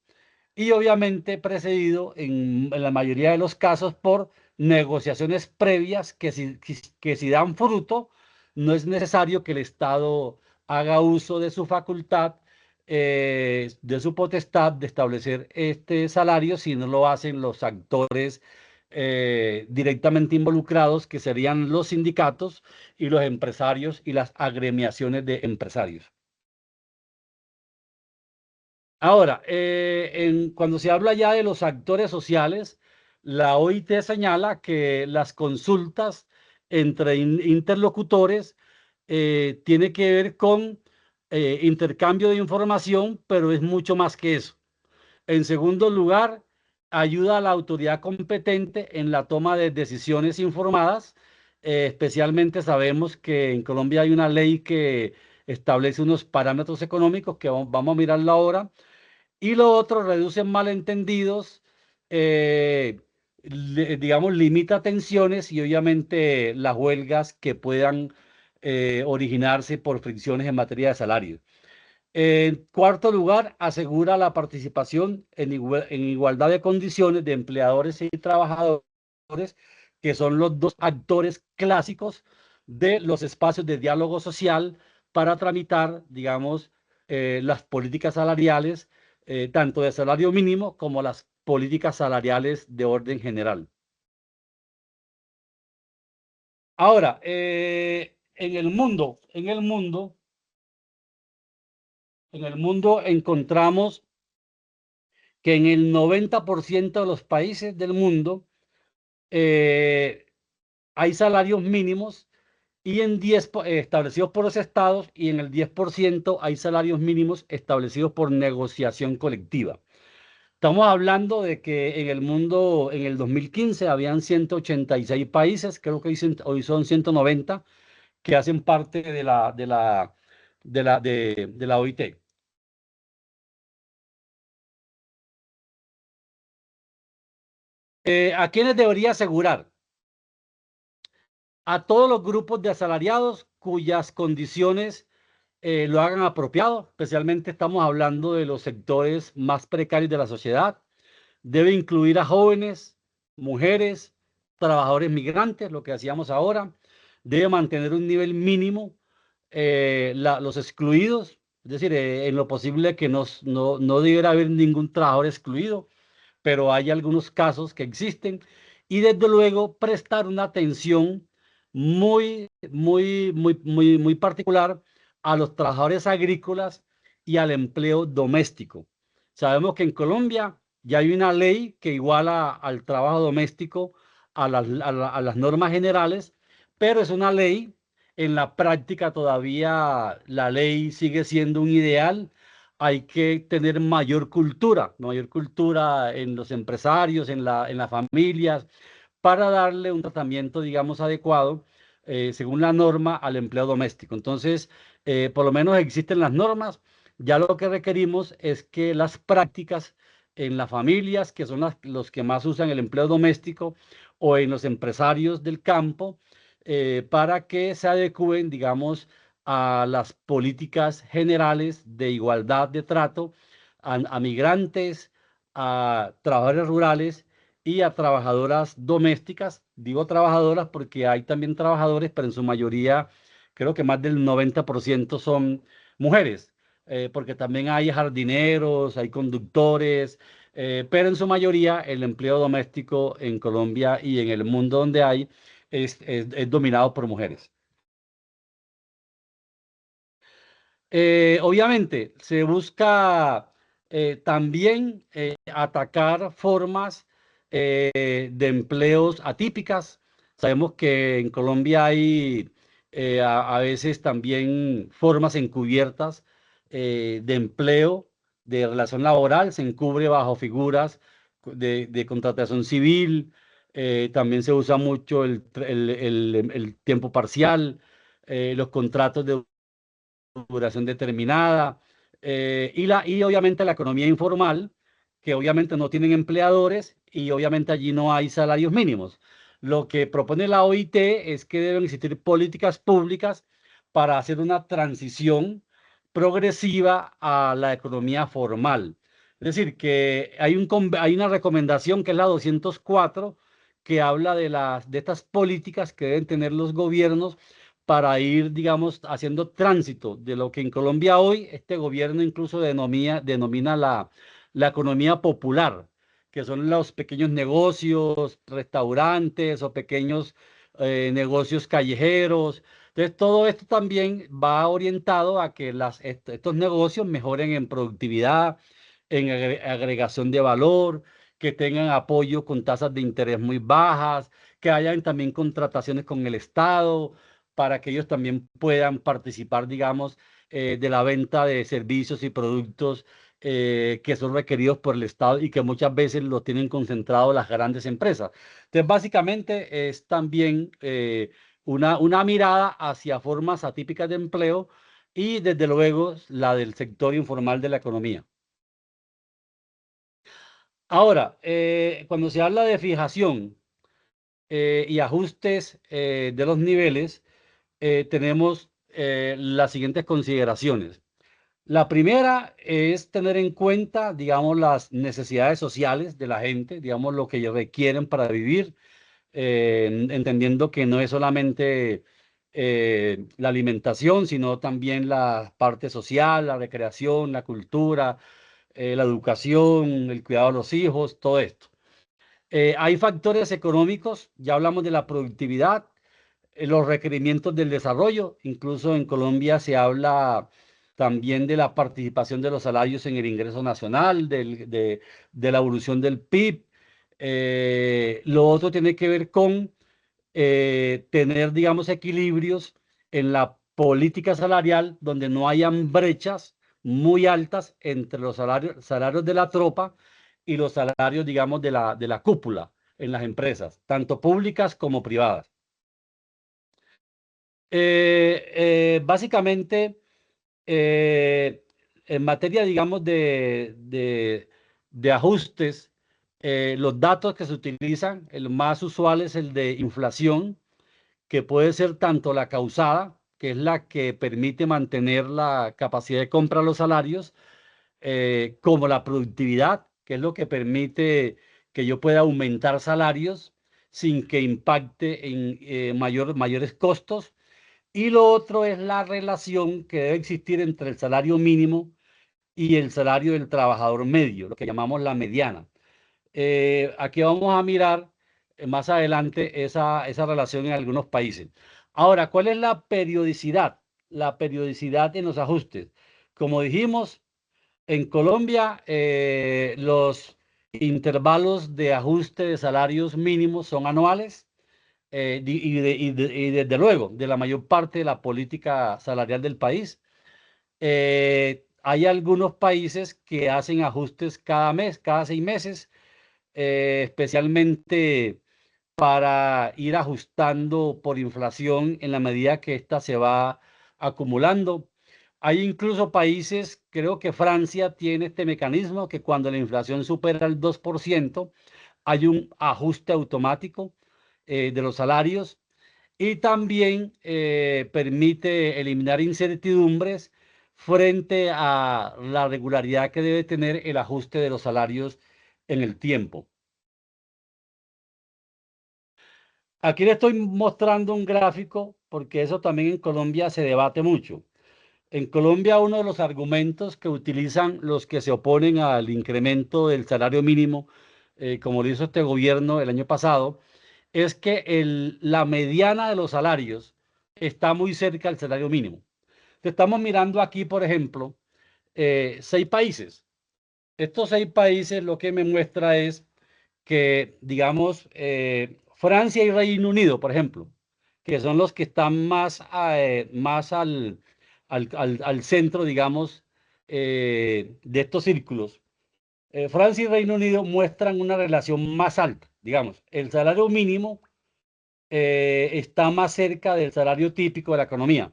y obviamente precedido en la mayoría de los casos por negociaciones previas que si dan fruto, no es necesario que el Estado haga uso de su facultad, de su potestad de establecer este salario, si no lo hacen los actores directamente involucrados, que serían los sindicatos y los empresarios y las agremiaciones de empresarios. Ahora, cuando se habla ya de los actores sociales, la OIT señala que las consultas entre interlocutores tiene que ver con intercambio de información, pero es mucho más que eso. En segundo lugar, ayuda a la autoridad competente en la toma de decisiones informadas. Especialmente sabemos que en Colombia hay una ley que establece unos parámetros económicos que vamos a mirarla ahora y lo otro, reduce malentendidos, digamos, limita tensiones y obviamente las huelgas que puedan originarse por fricciones en materia de salario. En cuarto lugar, asegura la participación en igualdad de condiciones de empleadores y trabajadores, que son los dos actores clásicos de los espacios de diálogo social para tramitar, digamos, las políticas salariales, tanto de salario mínimo como las políticas salariales de orden general. Ahora, en el mundo encontramos que en el 90% de los países del mundo eh, hay salarios mínimos y en 10 establecidos por los estados, y en el 10% hay salarios mínimos establecidos por negociación colectiva. Estamos hablando de que en el mundo, en el 2015, habían 186 países, creo que hoy son 190, que hacen parte de la OIT. ¿A quiénes debería asegurar? A todos los grupos de asalariados cuyas condiciones lo hagan apropiado, especialmente estamos hablando de los sectores más precarios de la sociedad. Debe incluir a jóvenes, mujeres, trabajadores migrantes, lo que hacíamos ahora. Debe mantener un nivel mínimo los excluidos, es decir, en lo posible que no debiera haber ningún trabajador excluido, pero hay algunos casos que existen. Y desde luego prestar una atención muy particular a los trabajadores agrícolas y al empleo doméstico. Sabemos que en Colombia ya hay una ley que iguala al trabajo doméstico a las normas generales, pero es una ley. En la práctica todavía la ley sigue siendo un ideal. Hay que tener mayor cultura en los empresarios, en las familias, para darle un tratamiento, digamos, adecuado, según la norma, al empleo doméstico. Entonces, por lo menos existen las normas. Ya lo que requerimos es que las prácticas en las familias, que son los que más usan el empleo doméstico, o en los empresarios del campo, para que se adecúen, digamos, a las políticas generales de igualdad de trato a migrantes, a trabajadores rurales y a trabajadoras domésticas. Digo trabajadoras porque hay también trabajadores, pero en su mayoría creo que más del 90% son mujeres. porque también hay jardineros, hay conductores, pero en su mayoría el empleo doméstico en Colombia y en el mundo donde hay es dominado por mujeres. Obviamente, se busca también atacar formas de empleos atípicas. Sabemos que en Colombia hay a veces también formas encubiertas de empleo, de relación laboral, se encubre bajo figuras de contratación civil. También se usa mucho el tiempo parcial, los contratos de duración determinada, y obviamente la economía informal, que obviamente no tienen empleadores y obviamente allí no hay salarios mínimos. Lo que propone la OIT es que deben existir políticas públicas para hacer una transición progresiva a la economía formal. Es decir, que hay una recomendación que es la 204 que habla de estas políticas que deben tener los gobiernos para ir, digamos, haciendo tránsito de lo que en Colombia hoy este gobierno incluso denomina la economía popular, que son los pequeños negocios, restaurantes o pequeños negocios callejeros. Entonces, todo esto también va orientado a que estos negocios mejoren en productividad, en agregación de valor, que tengan apoyo con tasas de interés muy bajas, que hayan también contrataciones con el Estado para que ellos también puedan participar, digamos, de la venta de servicios y productos que son requeridos por el Estado y que muchas veces los tienen concentrados las grandes empresas. Entonces, básicamente es también una mirada hacia formas atípicas de empleo y desde luego la del sector informal de la economía. Ahora, cuando se habla de fijación y ajustes de los niveles, tenemos las siguientes consideraciones. La primera es tener en cuenta, digamos, las necesidades sociales de la gente, digamos, lo que ellos requieren para vivir, entendiendo que no es solamente la alimentación, sino también la parte social, la recreación, la cultura, la educación, el cuidado de los hijos, todo esto. Hay factores económicos, ya hablamos de la productividad, los requerimientos del desarrollo. Incluso en Colombia se habla también de la participación de los salarios en el ingreso nacional, de la evolución del PIB. Lo otro tiene que ver con tener, digamos, equilibrios en la política salarial donde no hayan brechas muy altas entre los salarios de la tropa y los salarios, digamos, de la cúpula en las empresas, tanto públicas como privadas. Básicamente, en materia, digamos, de ajustes, los datos que se utilizan, el más usual es el de inflación, que puede ser tanto la causada, que es la que permite mantener la capacidad de compra de los salarios, como la productividad, que es lo que permite que yo pueda aumentar salarios sin que impacte en mayores costos. Y lo otro es la relación que debe existir entre el salario mínimo y el salario del trabajador medio, lo que llamamos la mediana. Aquí vamos a mirar más adelante esa relación en algunos países. Ahora, ¿cuál es la periodicidad? La periodicidad en los ajustes. Como dijimos, en Colombia los intervalos de ajuste de salarios mínimos son anuales, y desde luego de la mayor parte de la política salarial del país. Hay algunos países que hacen ajustes cada mes, cada 6 meses, especialmente para ir ajustando por inflación en la medida que ésta se va acumulando. Hay incluso países, creo que Francia tiene este mecanismo, que cuando la inflación supera el 2%, hay un ajuste automático de los salarios, y también permite eliminar incertidumbres frente a la regularidad que debe tener el ajuste de los salarios en el tiempo. Aquí le estoy mostrando un gráfico porque eso también en Colombia se debate mucho. En Colombia, uno de los argumentos que utilizan los que se oponen al incremento del salario mínimo, como lo hizo este gobierno el año pasado, es que la mediana de los salarios está muy cerca del salario mínimo. Estamos mirando aquí, por ejemplo, 6 países. Estos 6 países lo que me muestra es que, digamos, Francia y Reino Unido, por ejemplo, que son los que están más al centro, digamos, de estos círculos. Francia y Reino Unido muestran una relación más alta, digamos, el salario mínimo está más cerca del salario típico de la economía,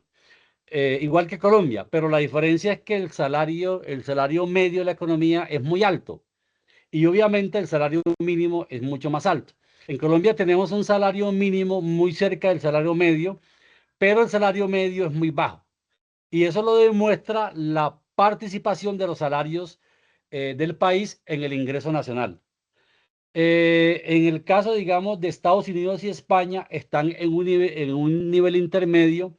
igual que Colombia, pero la diferencia es que el salario medio de la economía es muy alto y obviamente el salario mínimo es mucho más alto. En Colombia tenemos un salario mínimo muy cerca del salario medio, pero el salario medio es muy bajo. Y eso lo demuestra la participación de los salarios del país en el ingreso nacional. En el caso, digamos, de Estados Unidos y España, están en un nivel intermedio,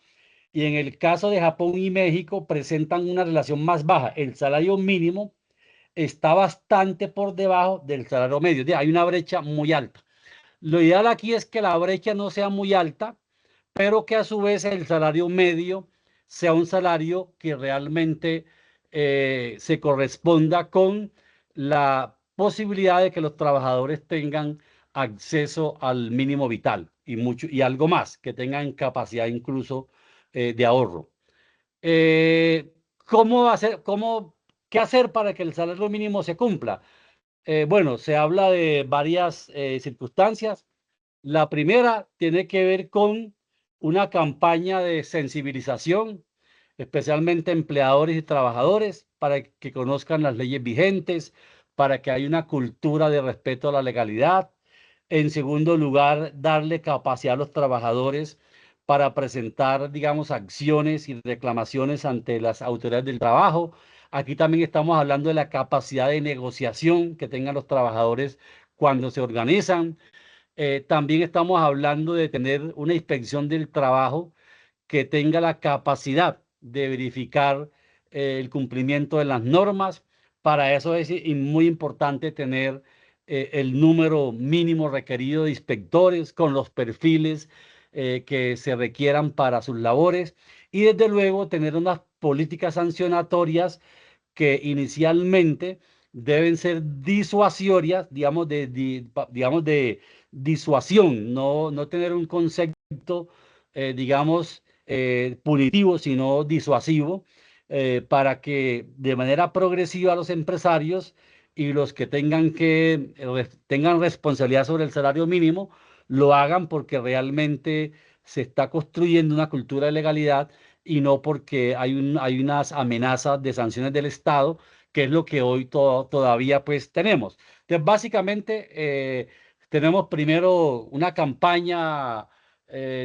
y en el caso de Japón y México presentan una relación más baja. El salario mínimo está bastante por debajo del salario medio. Hay una brecha muy alta. Lo ideal aquí es que la brecha no sea muy alta, pero que a su vez el salario medio sea un salario que realmente se corresponda con la posibilidad de que los trabajadores tengan acceso al mínimo vital y algo más, que tengan capacidad incluso de ahorro. Eh, ¿Cómo hacer, qué hacer para que el salario mínimo se cumpla? Bueno, se habla de varias circunstancias. La primera tiene que ver con una campaña de sensibilización, especialmente empleadores y trabajadores, para que conozcan las leyes vigentes, para que haya una cultura de respeto a la legalidad. En segundo lugar, darle capacidad a los trabajadores para presentar, digamos, acciones y reclamaciones ante las autoridades del trabajo. Aquí también estamos hablando de la capacidad de negociación que tengan los trabajadores cuando se organizan. También estamos hablando de tener una inspección del trabajo que tenga la capacidad de verificar el cumplimiento de las normas. Para eso es muy importante tener el número mínimo requerido de inspectores con los perfiles que se requieran para sus labores, y desde luego tener unas políticas sancionatorias que inicialmente deben ser disuasorias, digamos de disuasión, no tener un concepto, digamos, punitivo, sino disuasivo, para que de manera progresiva los empresarios y los que tengan responsabilidad sobre el salario mínimo lo hagan, porque realmente se está construyendo una cultura de legalidad y no porque hay unas amenazas de sanciones del Estado, que es lo que hoy todavía pues tenemos. Entonces, básicamente, tenemos primero una campaña,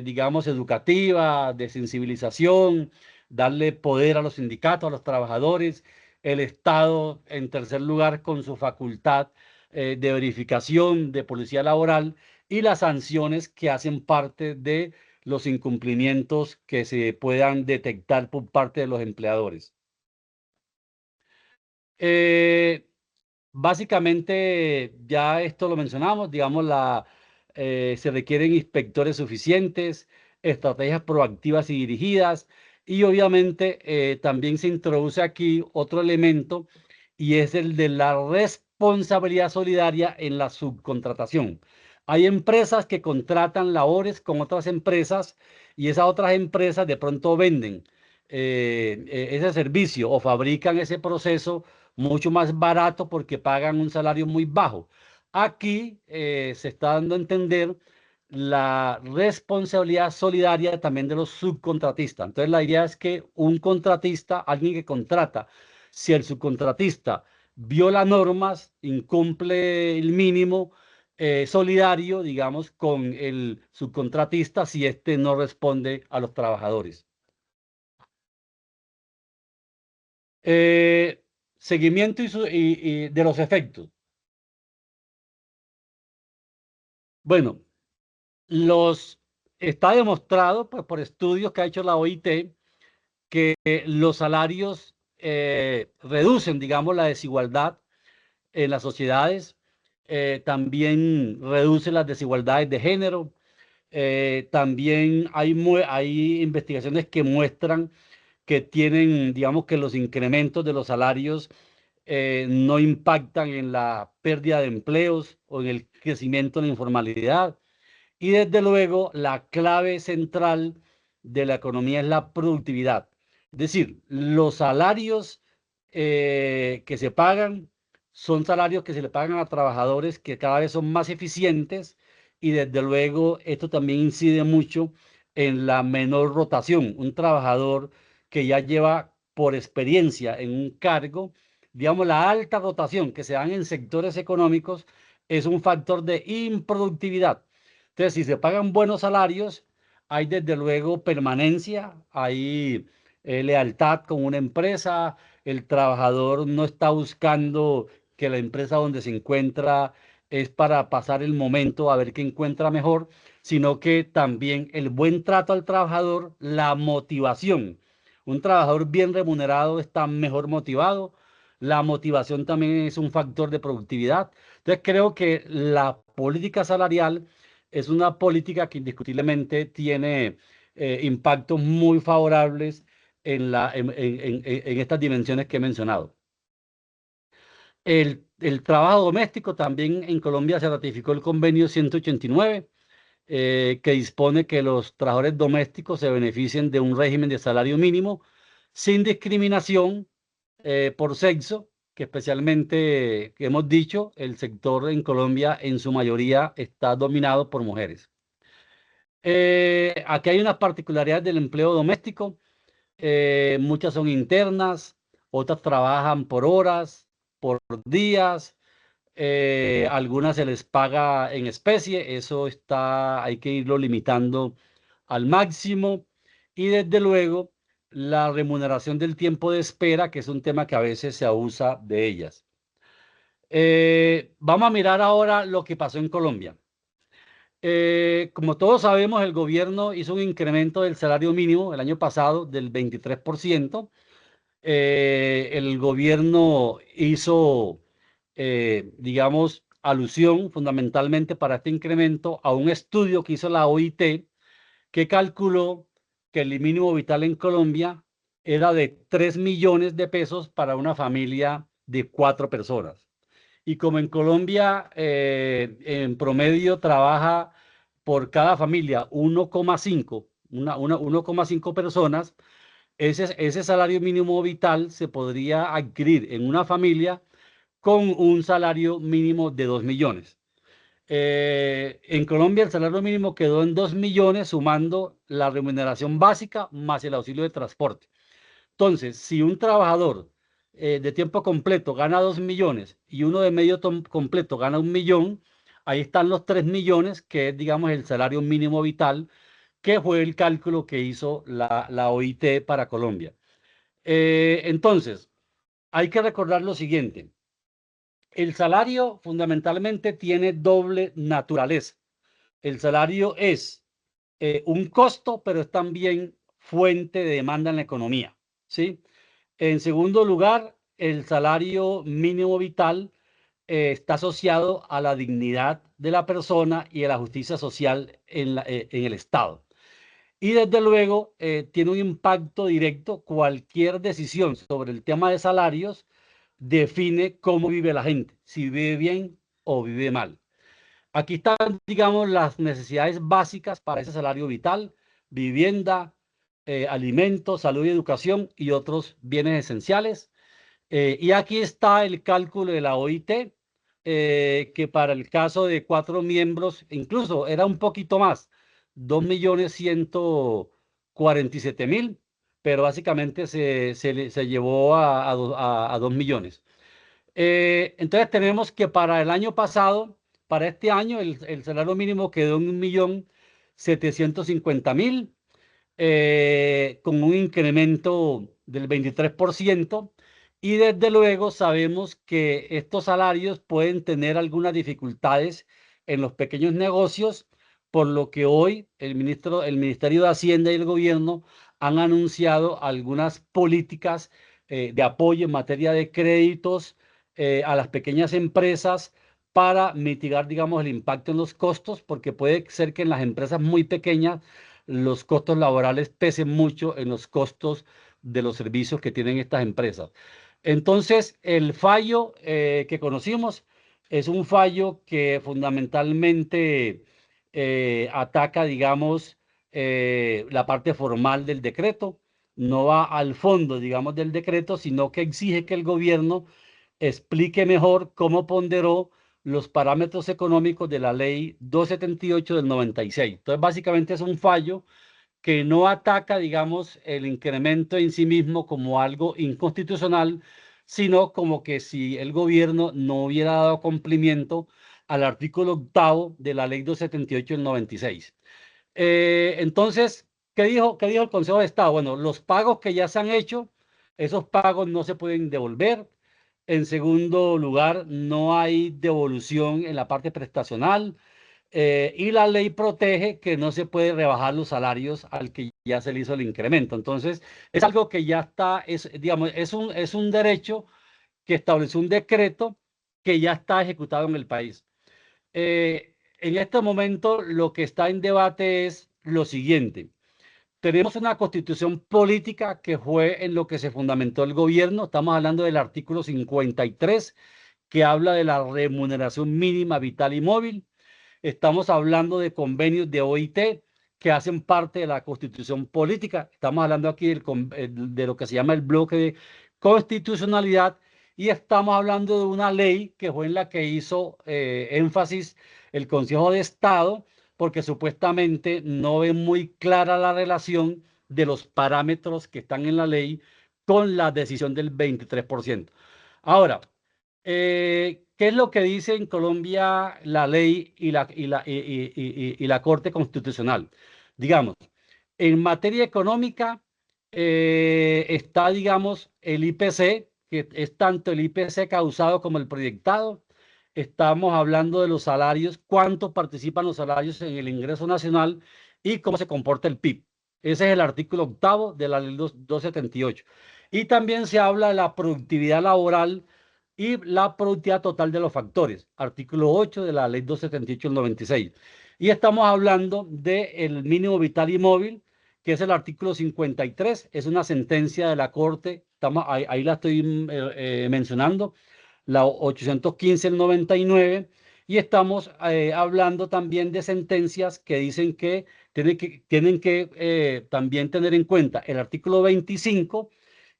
digamos, educativa, de sensibilización, darle poder a los sindicatos, a los trabajadores, el Estado, en tercer lugar, con su facultad de verificación de policía laboral, y las sanciones que hacen parte de los incumplimientos que se puedan detectar por parte de los empleadores. Eh, Básicamente, ya esto lo mencionamos, digamos, se requieren inspectores suficientes, estrategias proactivas y dirigidas, y obviamente también se introduce aquí otro elemento, y es el de la responsabilidad solidaria en la subcontratación. Hay empresas que contratan labores con otras empresas, y esas otras empresas de pronto venden ese servicio o fabrican ese proceso mucho más barato porque pagan un salario muy bajo. Aquí se está dando a entender la responsabilidad solidaria también de los subcontratistas. Entonces, la idea es que un contratista, alguien que contrata, si el subcontratista viola normas, incumple el mínimo solidario, digamos, con el subcontratista, si éste no responde a los trabajadores. Eh, Seguimiento y de los efectos. Bueno, está demostrado, pues, por estudios que ha hecho la OIT, que los salarios reducen, digamos, la desigualdad en las sociedades, también reduce las desigualdades de género. También hay investigaciones que muestran que tienen, digamos, que los incrementos de los salarios no impactan en la pérdida de empleos o en el crecimiento de la informalidad. Y desde luego, la clave central de la economía es la productividad. Es decir, los salarios que se pagan son salarios que se le pagan a trabajadores que cada vez son más eficientes, y desde luego esto también incide mucho en la menor rotación. Un trabajador que ya lleva por experiencia en un cargo, digamos, la alta rotación que se dan en sectores económicos es un factor de improductividad. Entonces, si se pagan buenos salarios, hay desde luego permanencia, hay lealtad con una empresa, el trabajador no está buscando que la empresa donde se encuentra es para pasar el momento a ver qué encuentra mejor, sino que también el buen trato al trabajador, la motivación. Un trabajador bien remunerado está mejor motivado. La motivación también es un factor de productividad. Entonces creo que la política salarial es una política que indiscutiblemente tiene impactos muy favorables en estas dimensiones que he mencionado. El trabajo doméstico, también en Colombia se ratificó el convenio 189, que dispone que los trabajadores domésticos se beneficien de un régimen de salario mínimo sin discriminación por sexo, que especialmente, que hemos dicho, el sector en Colombia en su mayoría está dominado por mujeres. Aquí hay unas particularidades del empleo doméstico. Muchas son internas, otras trabajan por horas, por días, algunas se les paga en especie. Eso hay que irlo limitando al máximo. Y desde luego, la remuneración del tiempo de espera, que es un tema que a veces se abusa de ellas. Vamos a mirar ahora lo que pasó en Colombia. Como todos sabemos, el gobierno hizo un incremento del salario mínimo el año pasado del 23%. El gobierno hizo, digamos, alusión fundamentalmente para este incremento a un estudio que hizo la OIT, que calculó que el mínimo vital en Colombia era de 3 millones de pesos para una familia de 4 personas. Y como en Colombia en promedio trabaja por cada familia 1,5 personas, ese salario mínimo vital se podría adquirir en una familia con un salario mínimo de 2 millones. En Colombia el salario mínimo quedó en 2 millones, sumando la remuneración básica más el auxilio de transporte. Entonces, si un trabajador de tiempo completo gana 2 millones y uno de medio completo gana 1 millón, ahí están los 3 millones, que es, digamos, el salario mínimo vital, que fue el cálculo que hizo la OIT para Colombia. Entonces, hay que recordar lo siguiente. El salario fundamentalmente tiene doble naturaleza. El salario es un costo, pero es también fuente de demanda en la economía, ¿sí? En segundo lugar, el salario mínimo vital está asociado a la dignidad de la persona y a la justicia social en el Estado. Y desde luego tiene un impacto directo. Cualquier decisión sobre el tema de salarios define cómo vive la gente, si vive bien o vive mal. Aquí están, digamos, las necesidades básicas para ese salario vital: vivienda, alimentos, salud y educación y otros bienes esenciales. Y aquí está el cálculo de la OIT, que para el caso de 4 miembros, incluso era un poquito más, 2.147.000, pero básicamente se llevó a 2 millones. Entonces tenemos que para el año pasado, para este año, el salario mínimo quedó en 1.750.000, con un incremento del 23%. Y desde luego sabemos que estos salarios pueden tener algunas dificultades en los pequeños negocios, por lo que hoy el Ministerio de Hacienda y el gobierno han anunciado algunas políticas de apoyo en materia de créditos a las pequeñas empresas para mitigar, digamos, el impacto en los costos, porque puede ser que en las empresas muy pequeñas los costos laborales pesen mucho en los costos de los servicios que tienen estas empresas. Entonces, el fallo que conocimos es un fallo que fundamentalmente ataca, digamos, la parte formal del decreto, no va al fondo, digamos, del decreto, sino que exige que el gobierno explique mejor cómo ponderó los parámetros económicos de la ley 278 del 96. Entonces, básicamente es un fallo que no ataca, digamos, el incremento en sí mismo como algo inconstitucional, sino como que si el gobierno no hubiera dado cumplimiento al artículo octavo de la ley 278 del 96. Entonces, qué dijo el Consejo de Estado? Bueno, los pagos que ya se han hecho, esos pagos no se pueden devolver. En segundo lugar, no hay devolución en la parte prestacional. Y la ley protege que no se puede rebajar los salarios al que ya se le hizo el incremento. Entonces, es algo que ya está, digamos, es un derecho que estableció un decreto que ya está ejecutado en el país. En este momento, lo que está en debate es lo siguiente. Tenemos una constitución política que fue en lo que se fundamentó el gobierno. Estamos hablando del artículo 53, que habla de la remuneración mínima vital y móvil. Estamos hablando de convenios de OIT que hacen parte de la constitución política. Estamos hablando aquí de lo que se llama el bloque de constitucionalidad y estamos hablando de una ley que fue en la que hizo énfasis el Consejo de Estado porque supuestamente no ve muy clara la relación de los parámetros que están en la ley con la decisión del 23%. Ahora, ¿qué es lo que dice en Colombia la ley y la Corte Constitucional? Digamos, en materia económica está, digamos, el IPC, que es tanto el IPC causado como el proyectado. Estamos hablando de los salarios, cuánto participan los salarios en el ingreso nacional y cómo se comporta el PIB. Ese es el artículo octavo de la ley 278. Y también se habla de la productividad laboral y la productividad total de los factores, artículo 8 de la ley 278 del 96. Y estamos hablando del mínimo vital y móvil, que es el artículo 53, es una sentencia de la Corte, ahí la estoy mencionando, la 815 del 99, y estamos hablando también de sentencias que dicen que tienen que también tener en cuenta el artículo 25,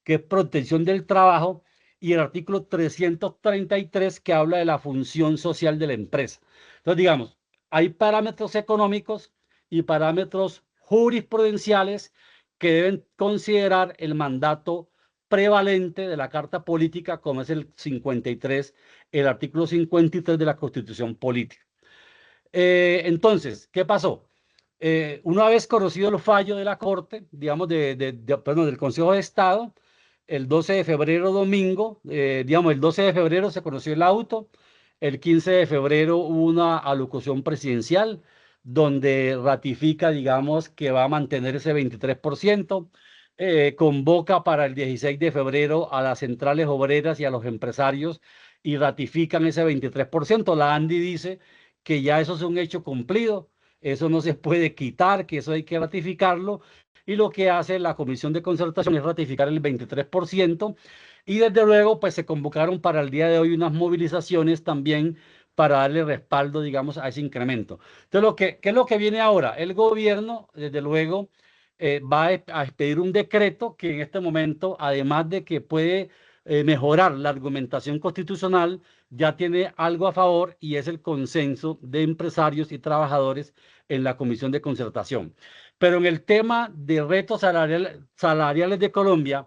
que es protección del trabajo, y el artículo 333 que habla de la función social de la empresa. Entonces, digamos, hay parámetros económicos y parámetros jurisprudenciales que deben considerar el mandato prevalente de la Carta Política, como es el 53, el artículo 53 de la Constitución Política. Entonces, ¿qué pasó? Una vez conocido el fallo de la Corte, digamos, perdón, del Consejo de Estado, el 12 de febrero, domingo, digamos, el 12 de febrero se conoció el auto, el 15 de febrero hubo una alocución presidencial donde ratifica, digamos, que va a mantener ese 23%, convoca para el 16 de febrero a las centrales obreras y a los empresarios y ratifican ese 23%. La ANDI dice que ya eso es un hecho cumplido, eso no se puede quitar, que eso hay que ratificarlo, y lo que hace la Comisión de Concertación es ratificar el 23%, y desde luego pues se convocaron para el día de hoy unas movilizaciones también para darle respaldo, digamos, a ese incremento. Entonces, ¿qué es lo que viene ahora? El gobierno, desde luego, va a expedir un decreto que en este momento, además de que puede mejorar la argumentación constitucional, ya tiene algo a favor y es el consenso de empresarios y trabajadores en la Comisión de Concertación. Pero en el tema de retos salariales de Colombia,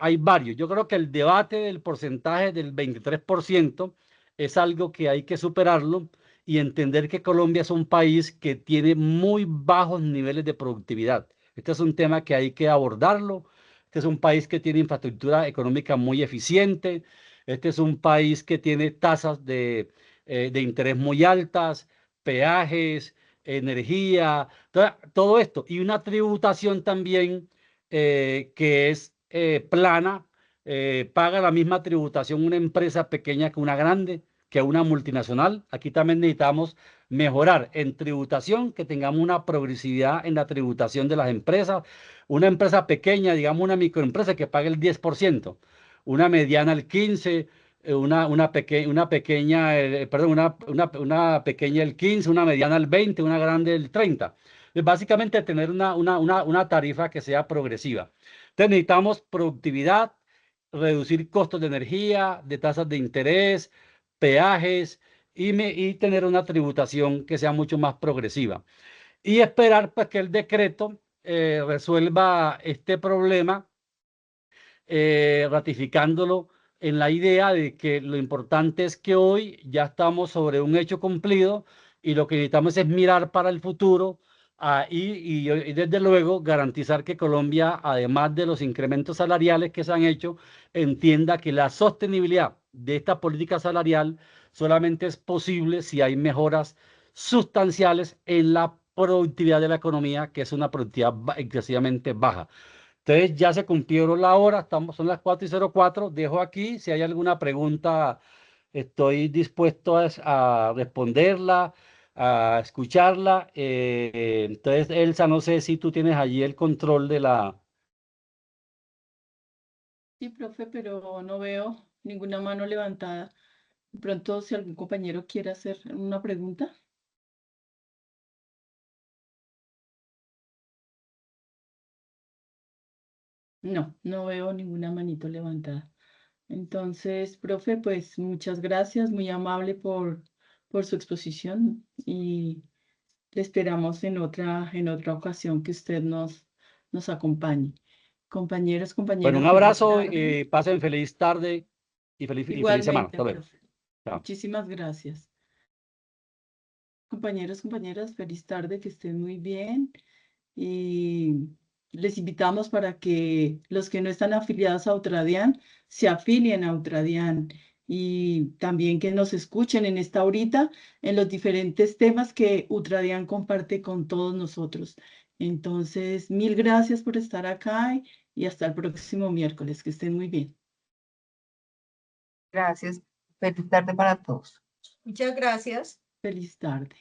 hay varios. Yo creo que el debate del porcentaje del 23% es algo que hay que superarlo y entender que Colombia es un país que tiene muy bajos niveles de productividad. Este es un tema que hay que abordarlo. Este es un país que tiene infraestructura económica muy eficiente. Este es un país que tiene tasas de interés muy altas, peajes, energía, todo esto. Y una tributación también que es plana, paga la misma tributación una empresa pequeña que una grande, que una multinacional. Aquí también necesitamos mejorar en tributación, que tengamos una progresividad en la tributación de las empresas. Una empresa pequeña, digamos una microempresa que pague el 10%, una mediana el 15%, una pequeña, perdón, una pequeña el 15%, una mediana el 20%, una grande el 30%. Básicamente tener una tarifa que sea progresiva. Entonces necesitamos productividad, reducir costos de energía, de tasas de interés, peajes y tener una tributación que sea mucho más progresiva. Y esperar pues, que el decreto resuelva este problema ratificándolo en la idea de que lo importante es que hoy ya estamos sobre un hecho cumplido y lo que necesitamos es mirar para el futuro y desde luego garantizar que Colombia, además de los incrementos salariales que se han hecho, entienda que la sostenibilidad de esta política salarial solamente es posible si hay mejoras sustanciales en la productividad de la economía, que es una productividad excesivamente baja. Entonces ya se cumplió la hora, son las 4:04. Dejo aquí, si hay alguna pregunta, estoy dispuesto a responderla, a escucharla. Entonces, Elsa, no sé si tú tienes allí el control de la... Sí, profe, pero no veo ninguna mano levantada. De pronto, si algún compañero quiere hacer una pregunta. No, no veo ninguna manito levantada. Entonces, profe, pues muchas gracias, muy amable por su exposición y le esperamos en otra ocasión que usted nos acompañe. Compañeros, Bueno, compañeras, un feliz abrazo, tarde. pasen feliz tarde y feliz semana. Igualmente, Hasta luego. profe. Chao. Muchísimas gracias. Compañeros, compañeras, feliz tarde, que estén muy bien. Y les invitamos para que los que no están afiliados a Ultradian se afilien a Ultradian y también que nos escuchen en esta horita en los diferentes temas que Ultradian comparte con todos nosotros. Entonces, mil gracias por estar acá y hasta el próximo miércoles. Que estén muy bien. Gracias. Feliz tarde para todos. Muchas gracias. Feliz tarde.